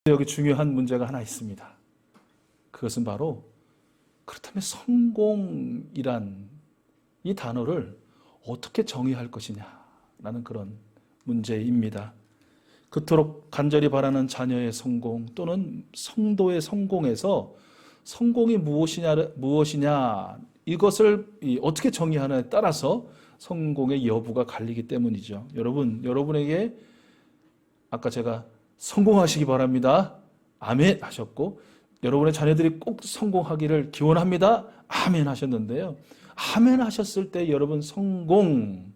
여기 중요한 문제가 하나 있습니다. 그것은 바로 그렇다면 성공이란 이 단어를 어떻게 정의할 것이냐라는 그런 문제입니다. 그토록 간절히 바라는 자녀의 성공 또는 성도의 성공에서 성공이 무엇이냐 이것을 어떻게 정의하느냐에 따라서 성공의 여부가 갈리기 때문이죠. 여러분에게 아까 제가 성공하시기 바랍니다. 아멘 하셨고, 여러분의 자녀들이 꼭 성공하기를 기원합니다. 아멘 하셨는데요. 아멘 하셨을 때 여러분 성공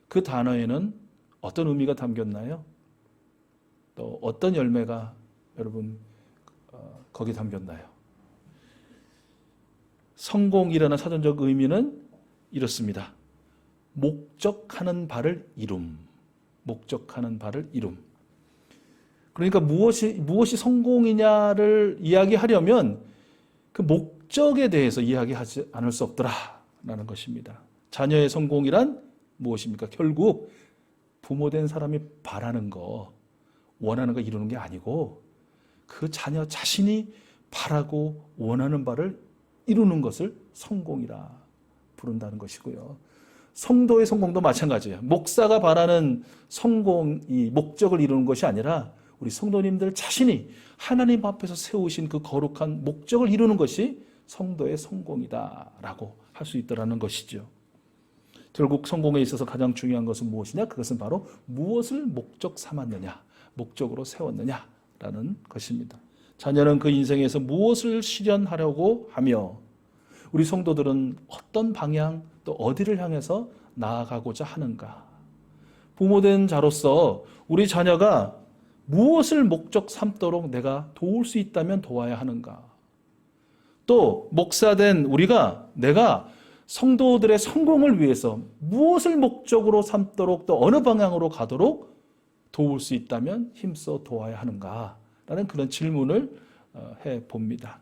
그 단어에는 어떤 의미가 담겼나요? 또 어떤 열매가 여러분 거기 담겼나요? 성공이라는 사전적 의미는 이렇습니다. 목적하는 바를 이룸. 목적하는 바를 이룸. 그러니까 무엇이 성공이냐를 이야기하려면 그 목적에 대해서 이야기하지 않을 수 없더라라는 것입니다. 자녀의 성공이란 무엇입니까? 결국 부모된 사람이 바라는 거, 원하는 거 이루는 게 아니고 그 자녀 자신이 바라고 원하는 바를 이루는 것을 성공이라 부른다는 것이고요. 성도의 성공도 마찬가지예요. 목사가 바라는 성공이 목적을 이루는 것이 아니라 우리 성도님들 자신이 하나님 앞에서 세우신 그 거룩한 목적을 이루는 것이 성도의 성공이다라고 할 수 있다는 것이죠. 결국 성공에 있어서 가장 중요한 것은 무엇이냐? 그것은 바로 무엇을 목적 삼았느냐, 목적으로 세웠느냐라는 것입니다. 자녀는 그 인생에서 무엇을 실현하려고 하며 우리 성도들은 어떤 방향 또 어디를 향해서 나아가고자 하는가? 부모된 자로서 우리 자녀가 무엇을 목적 삼도록 내가 도울 수 있다면 도와야 하는가? 또 목사된 우리가 내가 성도들의 성공을 위해서 무엇을 목적으로 삼도록 또 어느 방향으로 가도록 도울 수 있다면 힘써 도와야 하는가? 라는 그런 질문을 해봅니다.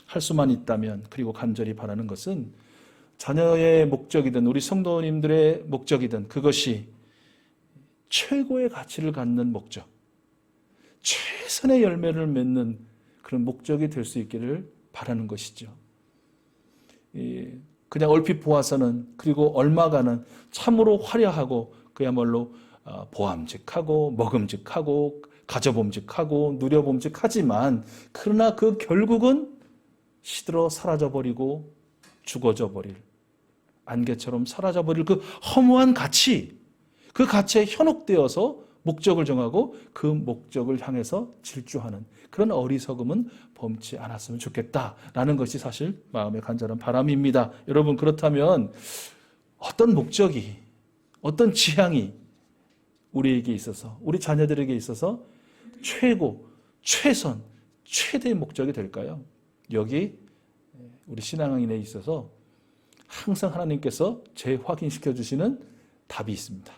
할 수만 있다면, 그리고 간절히 바라는 것은 자녀의 목적이든 우리 성도님들의 목적이든 그것이 최고의 가치를 갖는 목적, 최선의 열매를 맺는 그런 목적이 될 수 있기를 바라는 것이죠. 그냥 얼핏 보아서는, 그리고 얼마간은 참으로 화려하고 그야말로 보암직하고 먹음직하고 가져봄직하고 누려봄직하지만, 그러나 그 결국은 시들어 사라져버리고 죽어져 버릴, 안개처럼 사라져버릴 그 허무한 가치, 그 가치에 현혹되어서 목적을 정하고 그 목적을 향해서 질주하는 그런 어리석음은 범치 않았으면 좋겠다라는 것이 사실 마음의 간절한 바람입니다. 여러분, 그렇다면 어떤 목적이, 어떤 지향이 우리에게 있어서, 우리 자녀들에게 있어서 최고, 최선, 최대의 목적이 될까요? 여기 우리 신앙인에 있어서 항상 하나님께서 재확인시켜 주시는 답이 있습니다.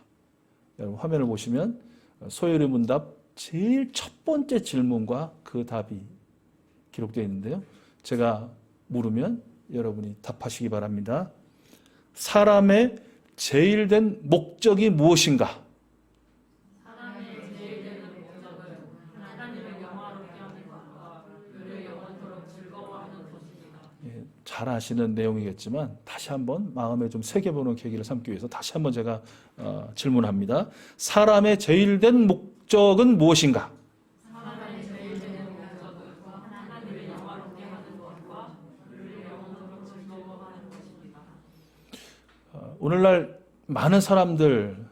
여러분 화면을 보시면 소요리 문답 제일 첫 번째 질문과 그 답이 기록되어 있는데요. 제가 물으면 여러분이 답하시기 바랍니다. 사람의 제일 된 목적이 무엇인가? 사람의 제일 된 목적은 하나님을 영화롭게 하는 것과 그를 영원토록 즐거워하는 것입니다. 잘 아시는 내용이겠지만 다시 한번 마음에 좀 새겨보는 계기를 삼기 위해서 다시 한번 제가 질문합니다. 사람의 제일 된 목적은 무엇인가? 사람의 제일 된 목적은 하나님을 영화롭게 하는 것과 그를 영원토록 즐거워하는 것입니다. 오늘날 많은 사람들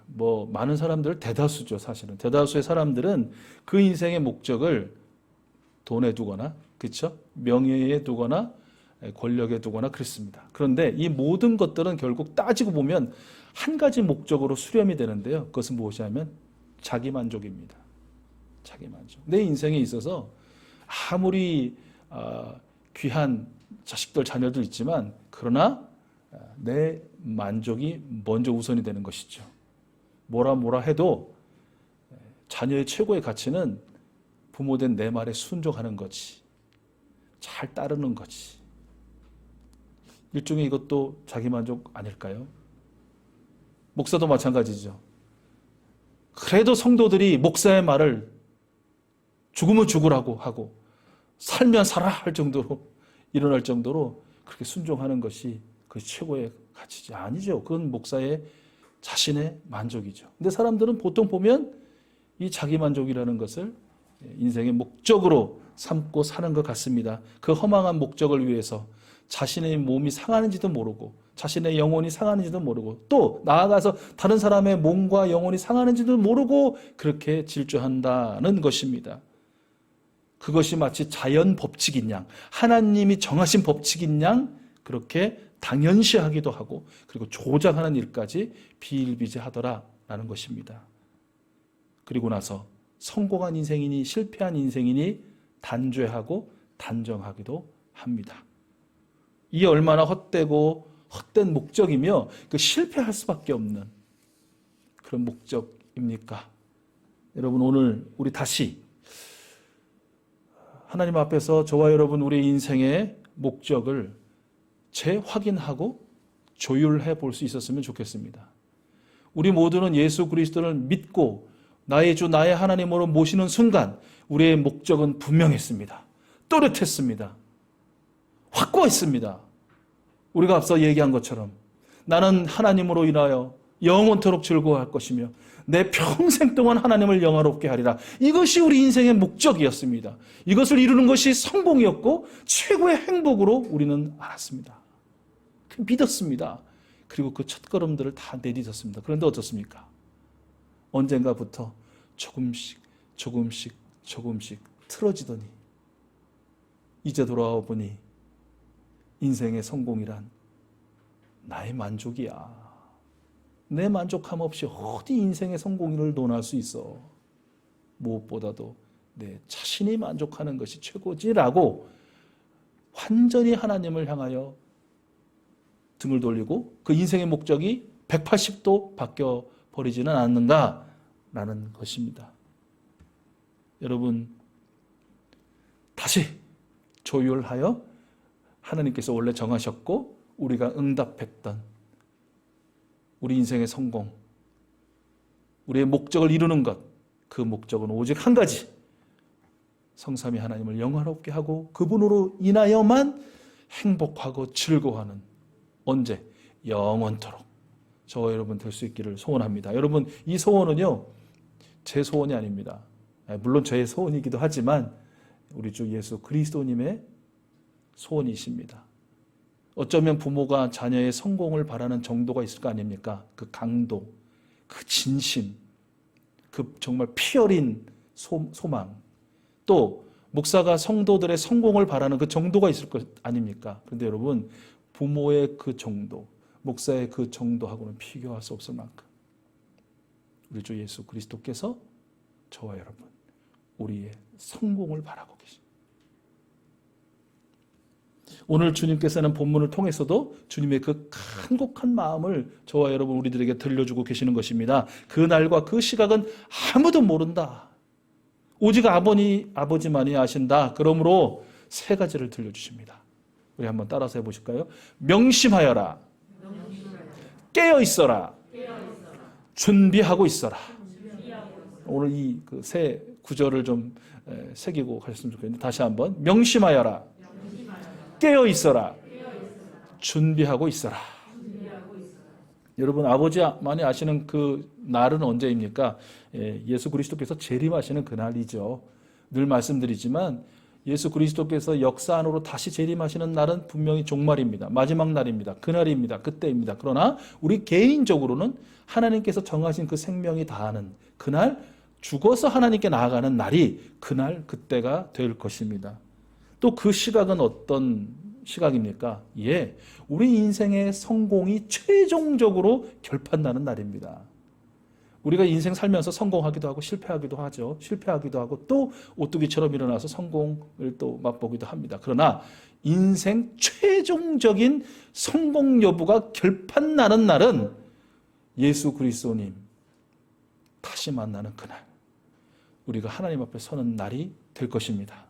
대다수죠. 사실은 대다수의 사람들은 그 인생의 목적을 돈에 두거나, 그렇죠? 명예에 두거나 권력에 두거나 그렇습니다. 그런데 이 모든 것들은 결국 따지고 보면 한 가지 목적으로 수렴이 되는데요. 그것은 무엇이냐면 자기만족입니다. 자기만족. 내 인생에 있어서 아무리 귀한 자식들, 자녀들 있지만 그러나 내 만족이 먼저 우선이 되는 것이죠. 뭐라 해도 자녀의 최고의 가치는 부모된 내 말에 순종하는 거지. 잘 따르는 거지. 일종의 이것도 자기만족 아닐까요? 목사도 마찬가지죠. 그래도 성도들이 목사의 말을 죽으면 죽으라고 하고 살면 살아 할 정도로 일어날 정도로 그렇게 순종하는 것이 그 최고의 가치지 아니죠. 그건 목사의 자신의 만족이죠. 근데 사람들은 보통 보면 이 자기 만족이라는 것을 인생의 목적으로 삼고 사는 것 같습니다. 그 허망한 목적을 위해서 자신의 몸이 상하는지도 모르고 자신의 영혼이 상하는지도 모르고 또 나아가서 다른 사람의 몸과 영혼이 상하는지도 모르고 그렇게 질주한다는 것입니다. 그것이 마치 자연 법칙인 양, 하나님이 정하신 법칙인 양 그렇게 당연시하기도 하고 그리고 조장하는 일까지 비일비재하더라라는 것입니다. 그리고 나서 성공한 인생이니 실패한 인생이니 단죄하고 단정하기도 합니다. 이게 얼마나 헛되고 헛된 목적이며 그 실패할 수밖에 없는 그런 목적입니까? 여러분 오늘 우리 다시 하나님 앞에서 저와 여러분 우리 인생의 목적을 재확인하고 조율해 볼 수 있었으면 좋겠습니다. 우리 모두는 예수 그리스도를 믿고 나의 주 나의 하나님으로 모시는 순간 우리의 목적은 분명했습니다. 또렷했습니다. 확고했습니다. 우리가 앞서 얘기한 것처럼 나는 하나님으로 인하여 영원토록 즐거워할 것이며 내 평생 동안 하나님을 영화롭게 하리라. 이것이 우리 인생의 목적이었습니다. 이것을 이루는 것이 성공이었고 최고의 행복으로 우리는 알았습니다. 믿었습니다. 그리고 그 첫걸음들을 다 내딛었습니다. 그런데 어떻습니까? 언젠가부터 조금씩 틀어지더니 이제 돌아와 보니 인생의 성공이란 나의 만족이야. 내 만족함 없이 어디 인생의 성공을 논할 수 있어. 무엇보다도 내 자신이 만족하는 것이 최고지라고 완전히 하나님을 향하여 등을 돌리고 그 인생의 목적이 180도 바뀌어 버리지는 않는가라는 것입니다. 여러분 다시 조율하여 하나님께서 원래 정하셨고 우리가 응답했던 우리 인생의 성공, 우리의 목적을 이루는 것, 그 목적은 오직 한 가지, 성삼위 하나님을 영화롭게 하고 그분으로 인하여만 행복하고 즐거워하는 언제? 영원토록 저와 여러분 될 수 있기를 소원합니다. 여러분 이 소원은요 제 소원이 아닙니다. 물론 저의 소원이기도 하지만 우리 주 예수 그리스도님의 소원이십니다. 어쩌면 부모가 자녀의 성공을 바라는 정도가 있을 거 아닙니까? 그 강도, 그 진심, 그 정말 피 어린 소망, 또 목사가 성도들의 성공을 바라는 그 정도가 있을 것 아닙니까? 그런데 여러분 부모의 그 정도, 목사의 그 정도하고는 비교할 수 없을 만큼 우리 주 예수 그리스도께서 저와 여러분 우리의 성공을 바라고 계십니다. 오늘 주님께서는 본문을 통해서도 주님의 그 간곡한 마음을 저와 여러분 우리들에게 들려주고 계시는 것입니다. 그 날과 그 시각은 아무도 모른다. 오직 아버지만이 아신다. 그러므로 세 가지를 들려주십니다. 우리 한번 따라서 해보실까요? 명심하여라. 깨어 있어라. 준비하고 있어라. 오늘 이 세 구절을 좀 새기고 가셨으면 좋겠는데 다시 한번 명심하여라. 깨어 있어라. 준비하고 있어라. 여러분 아버지만이 아시는 그 날은 언제입니까? 예수 그리스도께서 재림하시는 그날이죠. 늘 말씀드리지만 예수 그리스도께서 역사 안으로 다시 재림하시는 날은 분명히 종말입니다. 마지막 날입니다. 그날입니다. 그때입니다. 그러나 우리 개인적으로는 하나님께서 정하신 그 생명이 다하는 그날 죽어서 하나님께 나아가는 날이 그날 그때가 될 것입니다. 또 그 시각은 어떤 시각입니까? 우리 인생의 성공이 최종적으로 결판나는 날입니다. 우리가 인생 살면서 성공하기도 하고 실패하기도 하죠. 실패하기도 하고 또 오뚜기처럼 일어나서 성공을 또 맛보기도 합니다. 그러나 인생 최종적인 성공 여부가 결판나는 날은 예수 그리스도님 다시 만나는 그날 우리가 하나님 앞에 서는 날이 될 것입니다.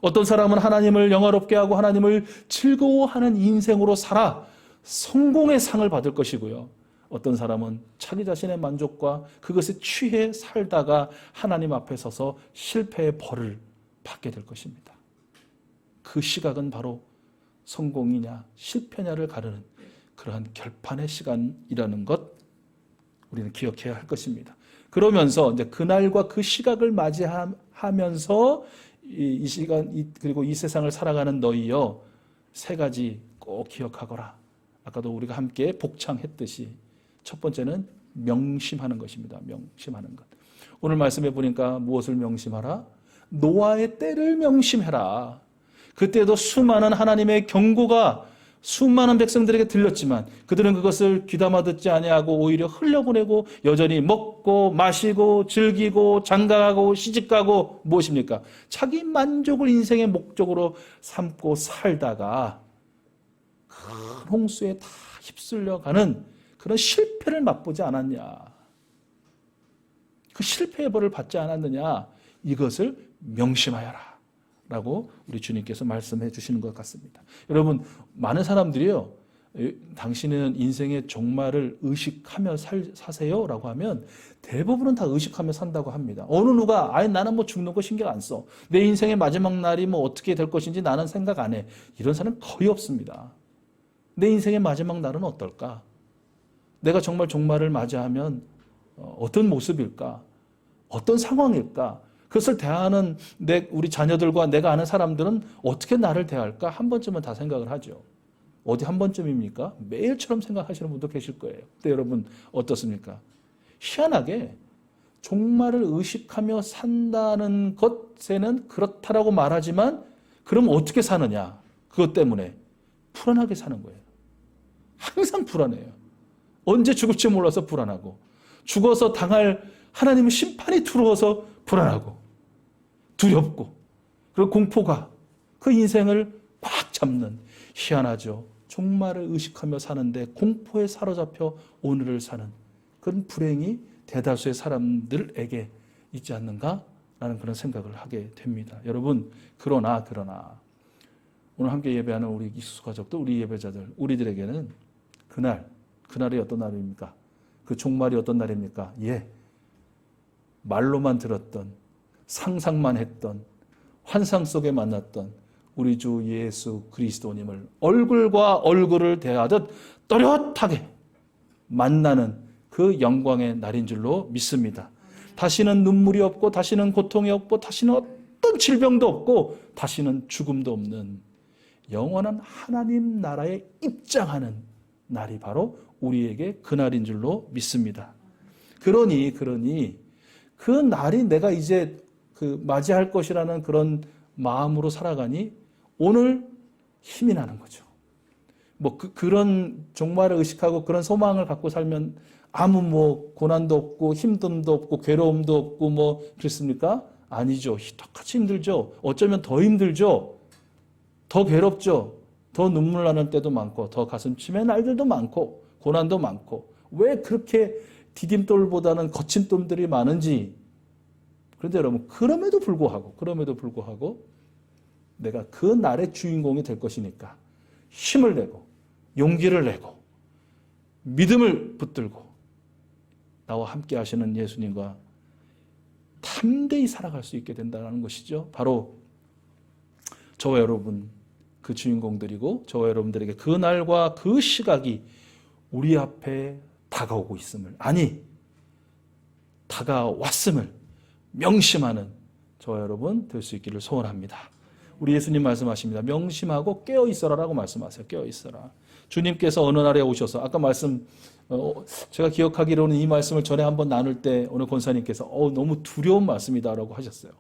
어떤 사람은 하나님을 영화롭게 하고 하나님을 즐거워하는 인생으로 살아 성공의 상을 받을 것이고요. 어떤 사람은 자기 자신의 만족과 그것에 취해 살다가 하나님 앞에 서서 실패의 벌을 받게 될 것입니다. 그 시각은 바로 성공이냐 실패냐를 가르는 그러한 결판의 시간이라는 것 우리는 기억해야 할 것입니다. 그러면서 이제 그날과 그 시각을 맞이하면서 이 시간 그리고 이 세상을 살아가는 너희여 세 가지 꼭 기억하거라. 아까도 우리가 함께 복창했듯이 첫 번째는 명심하는 것입니다. 명심하는 것. 오늘 말씀해 보니까 무엇을 명심하라? 노아의 때를 명심해라. 그때도 수많은 하나님의 경고가 수많은 백성들에게 들렸지만 그들은 그것을 귀담아 듣지 아니하고 오히려 흘려보내고 여전히 먹고 마시고 즐기고 장가가고 시집가고 무엇입니까? 자기 만족을 인생의 목적으로 삼고 살다가 큰 홍수에 다 휩쓸려가는 그런 실패를 맛보지 않았냐? 그 실패의 벌을 받지 않았느냐? 이것을 명심하여라 라고 우리 주님께서 말씀해 주시는 것 같습니다. 여러분, 많은 사람들이요, 당신은 인생의 종말을 의식하며 사세요? 라고 하면 대부분은 다 의식하며 산다고 합니다. 어느 누가 나는 뭐 죽는 거 신경 안 써. 내 인생의 마지막 날이 뭐 어떻게 될 것인지 나는 생각 안 해. 이런 사람은 거의 없습니다. 내 인생의 마지막 날은 어떨까? 내가 정말 종말을 맞이하면 어떤 모습일까? 어떤 상황일까? 그것을 대하는 우리 자녀들과 내가 아는 사람들은 어떻게 나를 대할까? 한 번쯤은 다 생각을 하죠. 어디 한 번쯤입니까? 매일처럼 생각하시는 분도 계실 거예요. 근데 여러분 어떻습니까? 희한하게 종말을 의식하며 산다는 것에는 그렇다라고 말하지만 그럼 어떻게 사느냐? 그것 때문에 불안하게 사는 거예요. 항상 불안해요. 언제 죽을지 몰라서 불안하고 죽어서 당할 하나님의 심판이 두려워서 불안하고 두렵고 그리고 공포가 그 인생을 꽉 잡는 희한하죠. 종말을 의식하며 사는데 공포에 사로잡혀 오늘을 사는 그런 불행이 대다수의 사람들에게 있지 않는가라는 그런 생각을 하게 됩니다. 여러분 그러나 오늘 함께 예배하는 우리 기수 가족도 우리 예배자들 우리들에게는 그날이 어떤 날입니까? 그 종말이 어떤 날입니까? 말로만 들었던 상상만 했던 환상 속에 만났던 우리 주 예수 그리스도님을 얼굴과 얼굴을 대하듯 또렷하게 만나는 그 영광의 날인 줄로 믿습니다. 다시는 눈물이 없고 다시는 고통이 없고 다시는 어떤 질병도 없고 다시는 죽음도 없는 영원한 하나님 나라에 입장하는 날이 바로 우리에게 그날인 줄로 믿습니다. 그러니 그 날이 내가 이제 맞이할 것이라는 그런 마음으로 살아가니 오늘 힘이 나는 거죠. 그런 종말을 의식하고 그런 소망을 갖고 살면 아무 고난도 없고 힘듦도 없고 괴로움도 없고 그렇습니까? 아니죠. 똑같이 힘들죠. 어쩌면 더 힘들죠. 더 괴롭죠. 더 눈물 나는 때도 많고 더 가슴 치매 날들도 많고 고난도 많고 왜 그렇게 디딤돌보다는 거친 똠들이 많은지. 그런데 여러분 그럼에도 불구하고 내가 그 날의 주인공이 될 것이니까 힘을 내고 용기를 내고 믿음을 붙들고 나와 함께 하시는 예수님과 담대히 살아갈 수 있게 된다는 것이죠. 바로 저와 여러분 그 주인공들이고 저와 여러분들에게 그 날과 그 시각이 우리 앞에 다가오고 있음을 다가왔음을 명심하는 저와 여러분 될 수 있기를 소원합니다. 우리 예수님 말씀하십니다. 명심하고 깨어있어라라고 말씀하세요. 깨어있어라. 주님께서 어느 날에 오셔서 아까 제가 기억하기로는 이 말씀을 전에 한번 나눌 때 오늘 권사님께서 너무 두려운 말씀이다라고 하셨어요.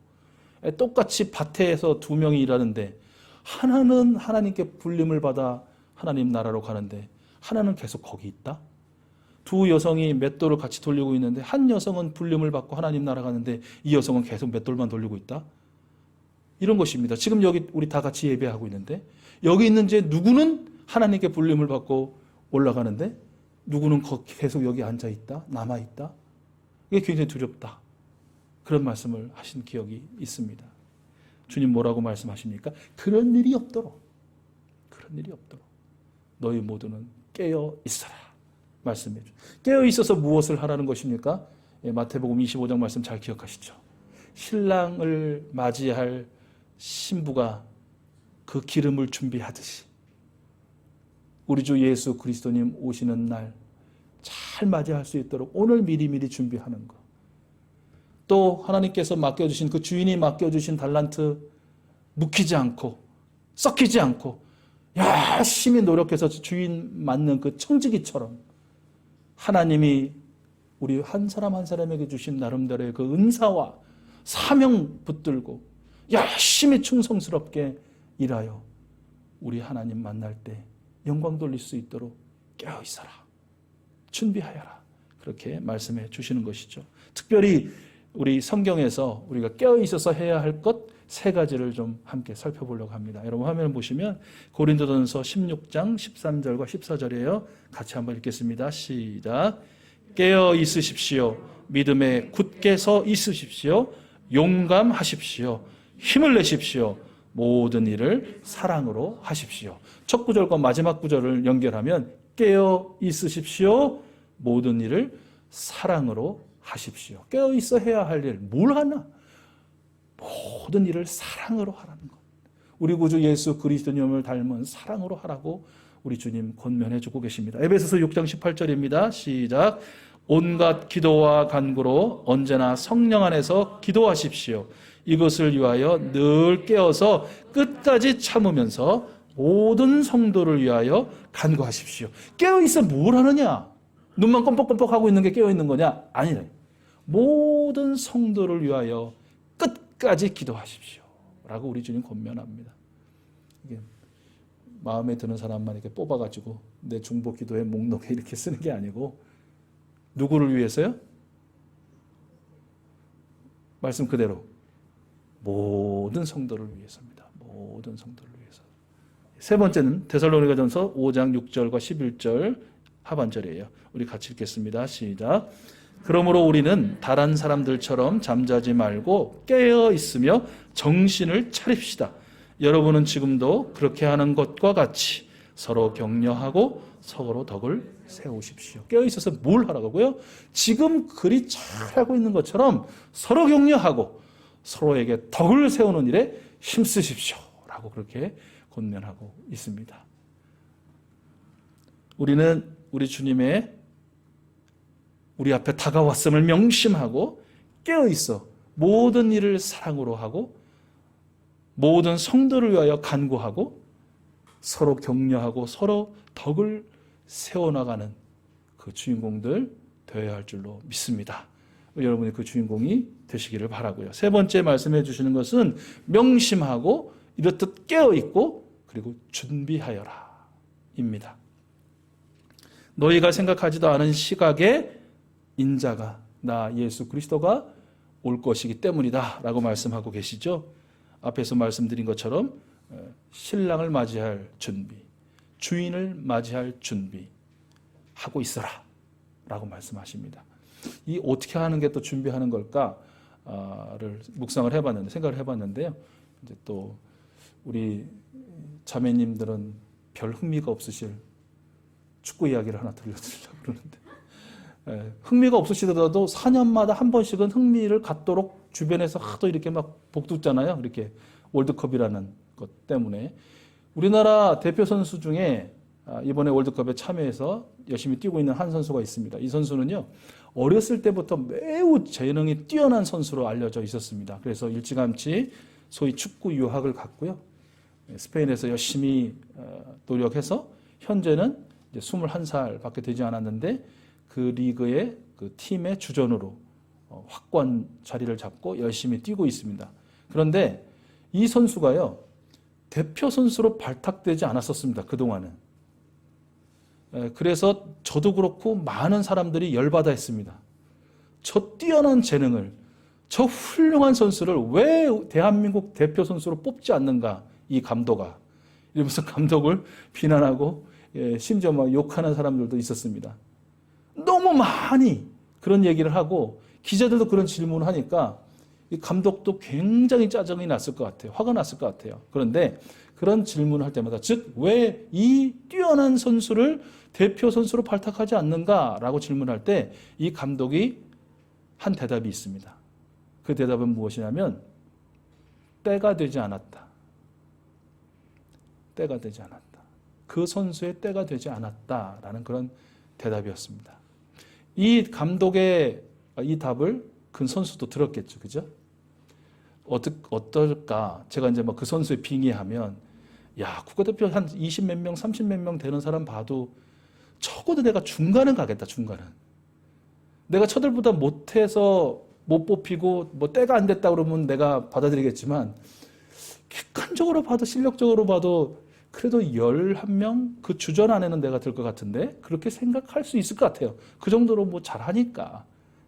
똑같이 밭에서 두 명이 일하는데 하나는 하나님께 불림을 받아 하나님 나라로 가는데 하나는 계속 거기 있다. 두 여성이 맷돌을 같이 돌리고 있는데 한 여성은 불림을 받고 하나님 나라 가는데 이 여성은 계속 맷돌만 돌리고 있다. 이런 것입니다. 지금 여기 우리 다 같이 예배하고 있는데 여기 있는 누구는 하나님께 불림을 받고 올라가는데 누구는 계속 여기 앉아 있다, 남아 있다. 이게 굉장히 두렵다. 그런 말씀을 하신 기억이 있습니다. 주님 뭐라고 말씀하십니까? 그런 일이 없도록 너희 모두는 깨어 있어라 말씀해 주세요. 깨어 있어서 무엇을 하라는 것입니까? 마태복음 25장 말씀 잘 기억하시죠? 신랑을 맞이할 신부가 그 기름을 준비하듯이 우리 주 예수 그리스도님 오시는 날 잘 맞이할 수 있도록 오늘 미리미리 준비하는 것. 또 하나님께서 맡겨주신 그 주인이 맡겨주신 달란트 묵히지 않고 썩히지 않고 열심히 노력해서 주인 맞는 그 청지기처럼 하나님이 우리 한 사람 한 사람에게 주신 나름대로의 그 은사와 사명 붙들고 열심히 충성스럽게 일하여 우리 하나님 만날 때 영광 돌릴 수 있도록 깨어 있어라. 준비하여라. 그렇게 말씀해 주시는 것이죠. 특별히 우리 성경에서 우리가 깨어 있어서 해야 할 것 세 가지를 좀 함께 살펴보려고 합니다. 여러분 화면 보시면 고린도전서 16장 13절과 14절이에요. 같이 한번 읽겠습니다. 시작. 깨어 있으십시오. 믿음에 굳게 서 있으십시오. 용감하십시오. 힘을 내십시오. 모든 일을 사랑으로 하십시오. 첫 구절과 마지막 구절을 연결하면 깨어 있으십시오. 모든 일을 사랑으로 하십시오. 깨어 있어 해야 할 일 뭘 하나? 모든 일을 사랑으로 하라는 것. 우리 구주 예수 그리스도님을 닮은 사랑으로 하라고 우리 주님 권면해 주고 계십니다. 에베소서 6장 18절입니다. 시작. 온갖 기도와 간구로 언제나 성령 안에서 기도하십시오. 이것을 위하여 늘 깨어서 끝까지 참으면서 모든 성도를 위하여 간구하십시오. 깨어 있어 뭘 하느냐? 눈만 껌뻑껌뻑 하고 있는 게 깨어 있는 거냐? 아니래. 모든 성도를 위하여 끝까지 기도하십시오. 라고 우리 주님 권면합니다. 이게 마음에 드는 사람만 이렇게 뽑아가지고 내 중보 기도의 목록에 이렇게 쓰는 게 아니고 누구를 위해서요? 말씀 그대로 모든 성도를 위해서입니다. 모든 성도를 위해서. 세 번째는 데살로니가전서 5장 6절과 11절 하반절이에요. 우리 같이 읽겠습니다. 시작. 그러므로 우리는 다른 사람들처럼 잠자지 말고 깨어 있으며 정신을 차립시다. 여러분은 지금도 그렇게 하는 것과 같이 서로 격려하고 서로 덕을 세우십시오. 깨어 있어서 뭘 하라고요? 지금 그리 잘하고 있는 것처럼 서로 격려하고 서로에게 덕을 세우는 일에 힘쓰십시오. 라고 그렇게 권면하고 있습니다. 우리는 우리 주님의 우리 앞에 다가왔음을 명심하고 깨어있어 모든 일을 사랑으로 하고 모든 성도를 위하여 간구하고 서로 격려하고 서로 덕을 세워나가는 그 주인공들 되어야 할 줄로 믿습니다. 여러분이 그 주인공이 되시기를 바라고요. 세 번째 말씀해 주시는 것은 명심하고 이렇듯 깨어있고 그리고 준비하여라 입니다. 너희가 생각하지도 않은 시각에 인자가 나 예수 그리스도가 올 것이기 때문이다 라고 말씀하고 계시죠. 앞에서 말씀드린 것처럼 신랑을 맞이할 준비, 주인을 맞이할 준비 하고 있어라 라고 말씀하십니다. 이 어떻게 하는 게 또 준비하는 걸까를 묵상을 해봤는데 생각을 해봤는데요. 이제 또 우리 자매님들은 별 흥미가 없으실 축구 이야기를 하나 들려드리려고 그러는데 흥미가 없으시더라도 4년마다 한 번씩은 흥미를 갖도록 주변에서 하도 이렇게 막 복돋잖아요. 이렇게 월드컵이라는 것 때문에 우리나라 대표 선수 중에 이번에 월드컵에 참여해서 열심히 뛰고 있는 한 선수가 있습니다. 이 선수는요 어렸을 때부터 매우 재능이 뛰어난 선수로 알려져 있었습니다. 그래서 일찌감치 소위 축구 유학을 갔고요. 스페인에서 열심히 노력해서 현재는 이제 21살밖에 되지 않았는데 그 리그의 그 팀의 주전으로 확고한 자리를 잡고 열심히 뛰고 있습니다. 그런데 이 선수가요 대표 선수로 발탁되지 않았었습니다. 그동안은. 그래서 저도 그렇고 많은 사람들이 열받아 했습니다. 저 뛰어난 재능을, 저 훌륭한 선수를 왜 대한민국 대표 선수로 뽑지 않는가, 이 감독아. 이러면서 감독을 비난하고 심지어 막 욕하는 사람들도 있었습니다. 너무 많이 그런 얘기를 하고 기자들도 그런 질문을 하니까 이 감독도 굉장히 짜증이 났을 것 같아요. 화가 났을 것 같아요. 그런데 그런 질문을 할 때마다 즉 왜 이 뛰어난 선수를 대표 선수로 발탁하지 않는가라고 질문할 때 이 감독이 한 대답이 있습니다. 그 대답은 무엇이냐면 때가 되지 않았다. 때가 되지 않았다. 그 선수의 때가 되지 않았다라는 그런 대답이었습니다. 이 감독의 이 답을 그 선수도 들었겠죠. 그죠? 어떨까? 제가 이제 그 선수의 빙의하면, 야, 국가대표 한 20 몇 명, 30 몇 명 되는 사람 봐도 적어도 내가 중간은 가겠다, 중간은. 내가 저들보다 못해서 못 뽑히고 뭐 때가 안 됐다 그러면 내가 받아들이겠지만, 객관적으로 봐도, 실력적으로 봐도 그래도 11명 그 주전 안에는 내가 들 것 같은데, 그렇게 생각할 수 있을 것 같아요. 그 정도로 뭐 잘하니까.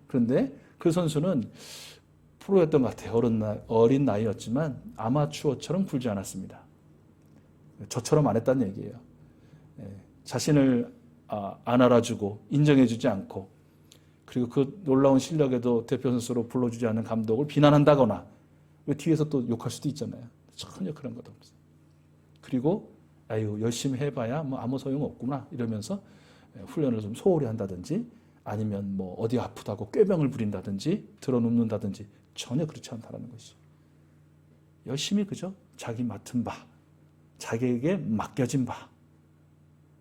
그런데 그 선수는 프로였던 것 같아요. 어린 나이였지만 아마추어처럼 굴지 않았습니다. 저처럼 안 했다는 얘기예요. 자신을 안 알아주고 인정해주지 않고, 그리고 그 놀라운 실력에도 대표 선수로 불러주지 않는 감독을 비난한다거나, 뒤에서 또 욕할 수도 있잖아요. 전혀 그런 것도 없어요. 그리고 아유, 열심히 해봐야 뭐 아무 소용 없구나 이러면서 훈련을 좀 소홀히 한다든지, 아니면 뭐 어디 아프다고 꾀병을 부린다든지 드러눕는다든지, 전혀 그렇지 않다는 것이죠. 열심히, 그죠? 자기 맡은 바, 자기에게 맡겨진 바,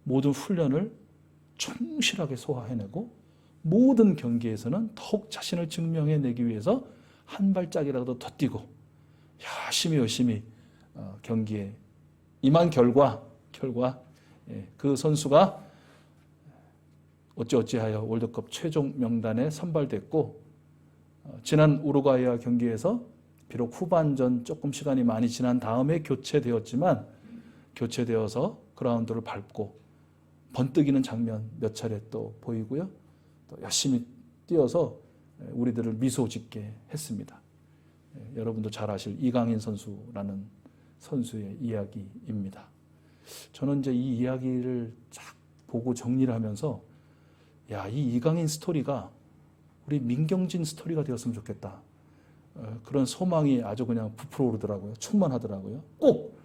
모든 훈련을 충실하게 소화해내고, 모든 경기에서는 더욱 자신을 증명해내기 위해서 한 발짝이라도 더 뛰고 열심히 경기에 임한 결과 그 선수가 어찌어찌하여 월드컵 최종 명단에 선발됐고, 지난 우루과이와 경기에서 비록 후반전 조금 시간이 많이 지난 다음에 교체되었지만, 교체되어서 그라운드를 밟고 번뜩이는 장면 몇 차례 또 보이고요. 또 열심히 뛰어서 우리들을 미소 짓게 했습니다. 여러분도 잘 아실 이강인 선수라는 선수의 이야기입니다. 저는 이제 이 이야기를 쫙 보고 정리를 하면서, 야, 이 이강인 스토리가 우리 민경진 스토리가 되었으면 좋겠다. 그런 소망이 아주 그냥 부풀어 오르더라고요. 충만하더라고요. 꼭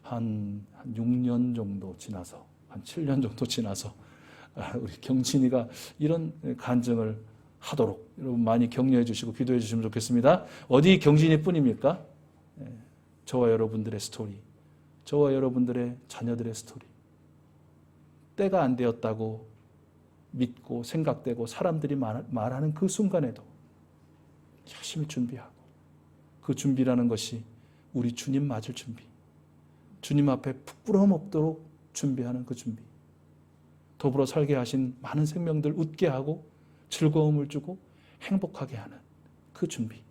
한 6년 정도 지나서, 한 7년 정도 지나서 우리 경진이가 이런 간증을 하도록 여러분 많이 격려해 주시고 기도해 주시면 좋겠습니다. 어디 경진이 뿐입니까? 저와 여러분들의 스토리, 저와 여러분들의 자녀들의 스토리. 때가 안 되었다고 믿고 생각되고 사람들이 말하는 그 순간에도 열심히 준비하고, 그 준비라는 것이 우리 주님 맞을 준비, 주님 앞에 부끄러움 없도록 준비하는 그 준비, 더불어 살게 하신 많은 생명들 웃게 하고 즐거움을 주고 행복하게 하는 그 준비,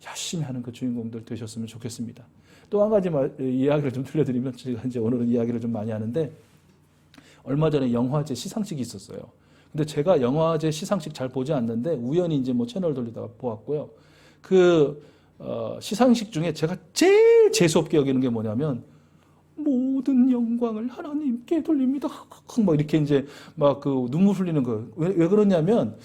열심히 하는 그 주인공들 되셨으면 좋겠습니다. 또 한 가지 이야기를 좀 들려드리면, 제가 이제 오늘은 이야기를 좀 많이 하는데, 얼마 전에 영화제 시상식이 있었어요. 근데 제가 영화제 시상식 잘 보지 않는데 우연히 이제 뭐 채널 돌리다가 보았고요. 그 시상식 중에 제가 제일 재수없게 여기는 게 뭐냐면, 모든 영광을 하나님께 돌립니다. 막 이렇게 이제 막 그 눈물 흘리는 거. 왜 그러냐면,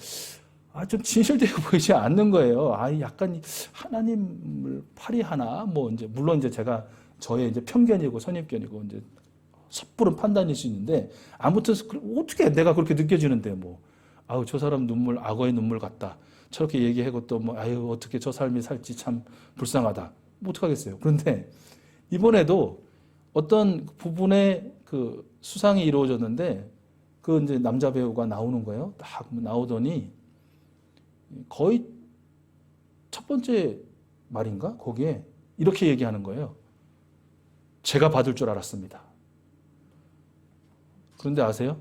좀 진실되어 보이지 않는 거예요. 약간 하나님을 파리하나? 뭐 이제 물론 이제 제가 저의 이제 편견이고 선입견이고 이제 섣부른 판단일 수 있는데, 아무튼 어떻게 내가 그렇게 느껴지는데 뭐, 저 사람 눈물 악어의 눈물 같다. 저렇게 얘기하고 또 뭐 어떻게 저 삶이 살지 참 불쌍하다. 뭐 어떡하겠어요. 그런데 이번에도 어떤 부분에 그 수상이 이루어졌는데, 그 이제 남자 배우가 나오는 거예요. 딱 나오더니 거의 첫 번째 말인가? 거기에 이렇게 얘기하는 거예요. 제가 받을 줄 알았습니다. 그런데 아세요?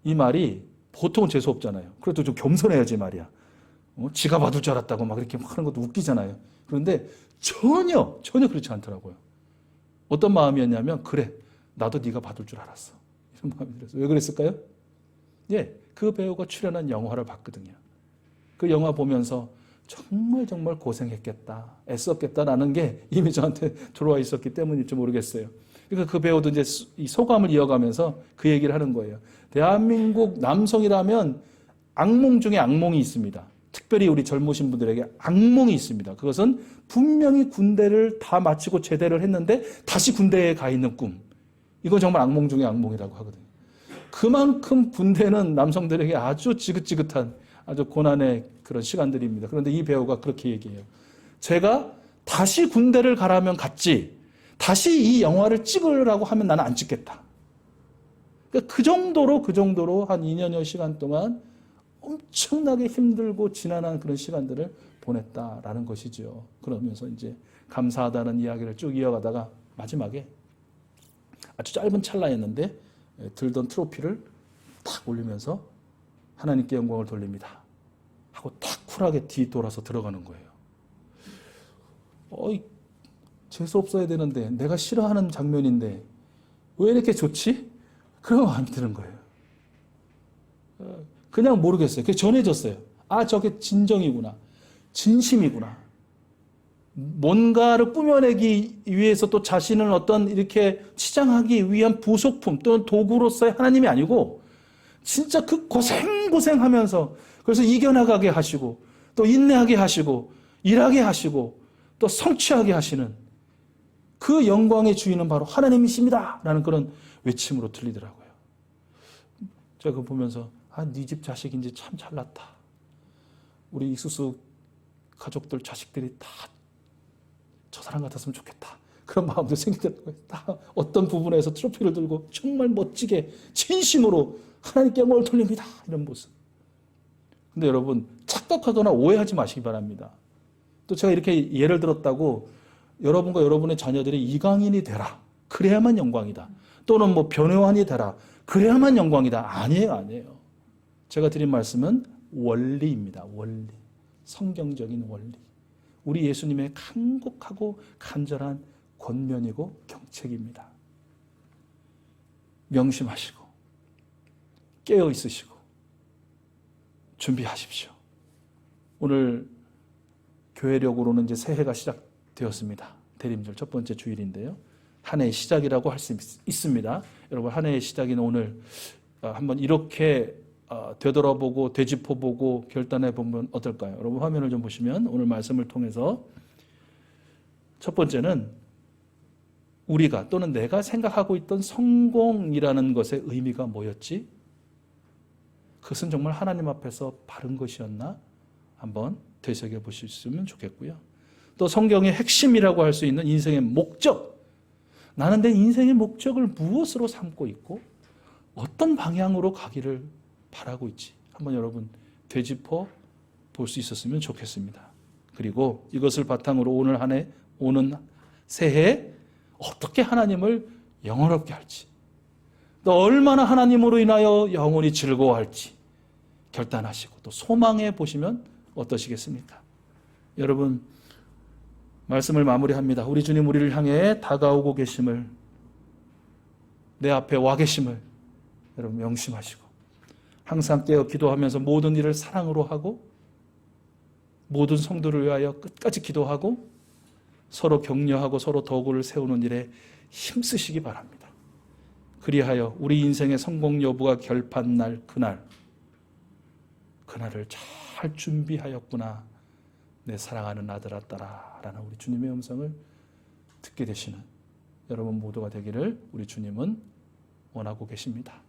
이 말이 보통은 재수없잖아요. 그래도 좀 겸손해야지 말이야. 지가 받을 줄 알았다고 막 이렇게 하는 것도 웃기잖아요. 그런데 전혀 그렇지 않더라고요. 어떤 마음이었냐면, 그래, 나도 네가 받을 줄 알았어. 이런 마음이 들었어요. 왜 그랬을까요? 그 배우가 출연한 영화를 봤거든요. 그 영화 보면서 정말 고생했겠다, 애썼겠다라는 게 이미 저한테 들어와 있었기 때문일지 모르겠어요. 그러니까 그 배우도 이제 이 소감을 이어가면서 그 얘기를 하는 거예요. 대한민국 남성이라면 악몽 중에 악몽이 있습니다. 특별히 우리 젊으신 분들에게 악몽이 있습니다. 그것은 분명히 군대를 다 마치고 제대를 했는데 다시 군대에 가 있는 꿈. 이건 정말 악몽 중에 악몽이라고 하거든요. 그만큼 군대는 남성들에게 아주 지긋지긋한 아주 고난의 그런 시간들입니다. 그런데 이 배우가 그렇게 얘기해요. 제가 다시 군대를 가라면 갔지, 다시 이 영화를 찍으라고 하면 나는 안 찍겠다. 그러니까 그 정도로 한 2년여 시간 동안 엄청나게 힘들고 지난한 그런 시간들을 보냈다라는 것이죠. 그러면서 이제 감사하다는 이야기를 쭉 이어가다가 마지막에 아주 짧은 찰나였는데 들던 트로피를 탁 올리면서 하나님께 영광을 돌립니다 하고 탁 쿨하게 뒤돌아서 들어가는 거예요. 재수 없어야 되는데, 내가 싫어하는 장면인데 왜 이렇게 좋지? 그런 마음이 드는 거예요. 그냥 모르겠어요. 그게 전해졌어요. 아, 저게 진정이구나. 진심이구나. 뭔가를 꾸며내기 위해서 또 자신을 어떤 이렇게 치장하기 위한 부속품 또는 도구로서의 하나님이 아니고 진짜 그 고생하면서 그래서 이겨나가게 하시고 또 인내하게 하시고 일하게 하시고 또 성취하게 하시는 그 영광의 주인은 바로 하나님이십니다 라는 그런 외침으로 들리더라고요. 제가 그거 보면서 네 집 자식인지 참 잘났다. 우리 익수수 가족들 자식들이 다 저 사람 같았으면 좋겠다. 그런 마음도 생기더라고요. 다 어떤 부분에서 트로피를 들고 정말 멋지게 진심으로 하나님께 영광을 돌립니다. 이런 모습. 근데 여러분 착각하거나 오해하지 마시기 바랍니다. 또 제가 이렇게 예를 들었다고 여러분과 여러분의 자녀들이 이강인이 되라. 그래야만 영광이다. 또는 뭐 변호환이 되라. 그래야만 영광이다. 아니에요. 제가 드린 말씀은 원리입니다. 원리. 성경적인 원리. 우리 예수님의 간곡하고 간절한 권면이고 경책입니다. 명심하시고 깨어 있으시고 준비하십시오. 오늘 교회력으로는 이제 새해가 시작되었습니다. 대림절 첫 번째 주일인데요. 한 해의 시작이라고 할 수 있습니다. 여러분 한 해의 시작인 오늘 한번 이렇게 되돌아보고 되짚어보고 결단해보면 어떨까요? 여러분 화면을 좀 보시면 오늘 말씀을 통해서 첫 번째는 우리가 또는 내가 생각하고 있던 성공이라는 것의 의미가 뭐였지? 그것은 정말 하나님 앞에서 바른 것이었나? 한번 되새겨보셨으면 좋겠고요. 또 성경의 핵심이라고 할 수 있는 인생의 목적. 나는 내 인생의 목적을 무엇으로 삼고 있고 어떤 방향으로 가기를 바라고 있지. 한번 여러분 되짚어 볼 수 있었으면 좋겠습니다. 그리고 이것을 바탕으로 오늘 한 해, 오는 새해에 어떻게 하나님을 영원롭게 할지, 또 얼마나 하나님으로 인하여 영원히 즐거워할지 결단하시고 또 소망해 보시면 어떠시겠습니까? 여러분 말씀을 마무리합니다. 우리 주님 우리를 향해 다가오고 계심을, 내 앞에 와 계심을 여러분 명심하시고 항상 깨어 기도하면서 모든 일을 사랑으로 하고 모든 성도를 위하여 끝까지 기도하고 서로 격려하고 서로 덕을 세우는 일에 힘쓰시기 바랍니다. 그리하여 우리 인생의 성공 여부가 결판 날 그날을 잘 준비하였구나 내 사랑하는 아들아 딸아 라는 우리 주님의 음성을 듣게 되시는 여러분 모두가 되기를 우리 주님은 원하고 계십니다.